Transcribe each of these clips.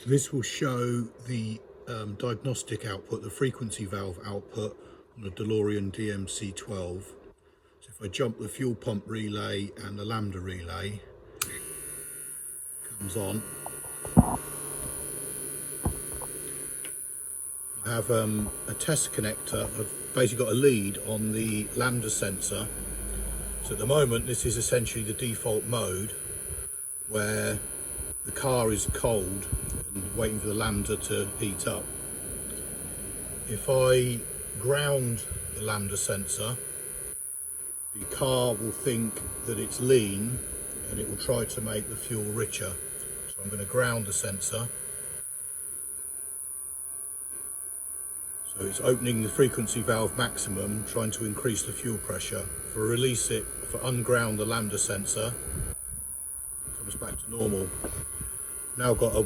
So this will show the diagnostic output, the frequency valve output on the Delorean DMC12. So if I jump the fuel pump relay and the lambda relay, comes on. I have a test connector. I've basically got a lead on the lambda sensor. So at the moment this is essentially the default mode where the car is cold and waiting for the lambda to heat up. If I ground the lambda sensor, the car will think that it's lean and it will try to make the fuel richer. So I'm going to ground the sensor. So it's opening the frequency valve maximum, trying to increase the fuel pressure. If I release it, if I unground the lambda sensor, it comes back to normal. Now I've got a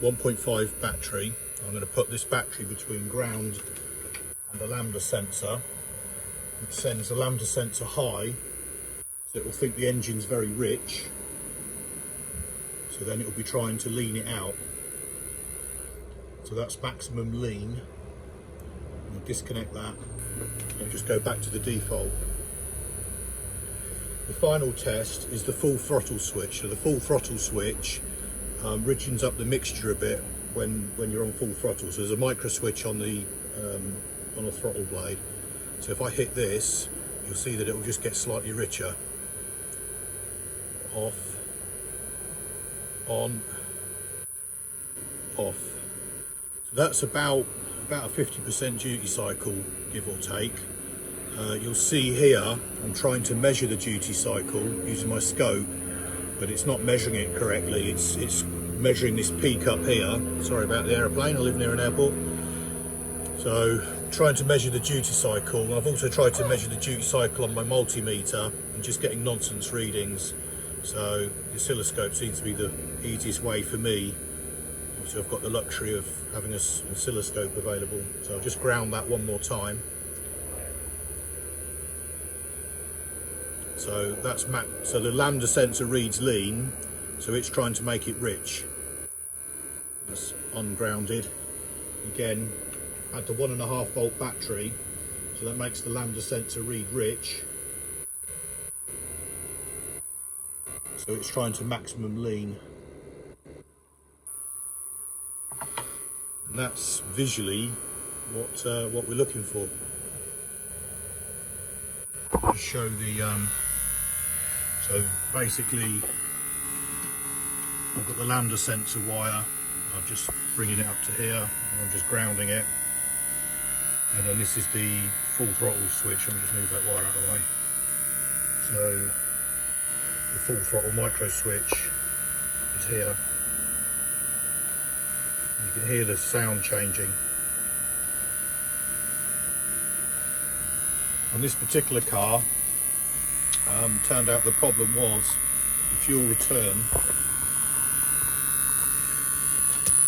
1.5 battery. I'm going to put this battery between ground and the lambda sensor, which sends the lambda sensor high, so it will think the engine's very rich, so then it will be trying to lean it out. So that's maximum lean. I'll disconnect that and just go back to the default. The final test is the full throttle switch. So the full throttle switch richens up the mixture a bit when you're on full throttle. So there's a micro switch on the throttle blade. So if I hit this, you'll see that it will just get slightly richer. Off, on, off. So that's about a 50% duty cycle, give or take. You'll see here I'm trying to measure the duty cycle using my scope, but it's not measuring it correctly. It's measuring this peak up here. Sorry about the aeroplane, I live near an airport. So trying to measure the duty cycle. I've also tried to measure the duty cycle on my multimeter and just getting nonsense readings. So the oscilloscope seems to be the easiest way for me. So I've got the luxury of having an oscilloscope available. So I'll just ground that one more time. So that's so the lambda sensor reads lean, so it's trying to make it rich. It's ungrounded. Again, add the 1.5 volt battery, so that makes the lambda sensor read rich. So it's trying to maximum lean. And that's visually what we're looking for. I'll just show the so basically I've got the lambda sensor wire. I'm just bringing it up to here and I'm just grounding it, and then this is the full throttle switch. I'll just move that wire out of the way. So the full throttle micro switch is here. You can hear the sound changing. On this particular car, turned out the problem was the fuel return,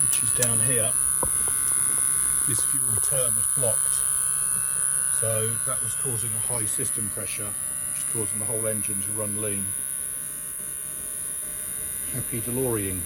which is down here. This fuel return was blocked, so that was causing a high system pressure, which is causing the whole engine to run lean. Happy Delorean.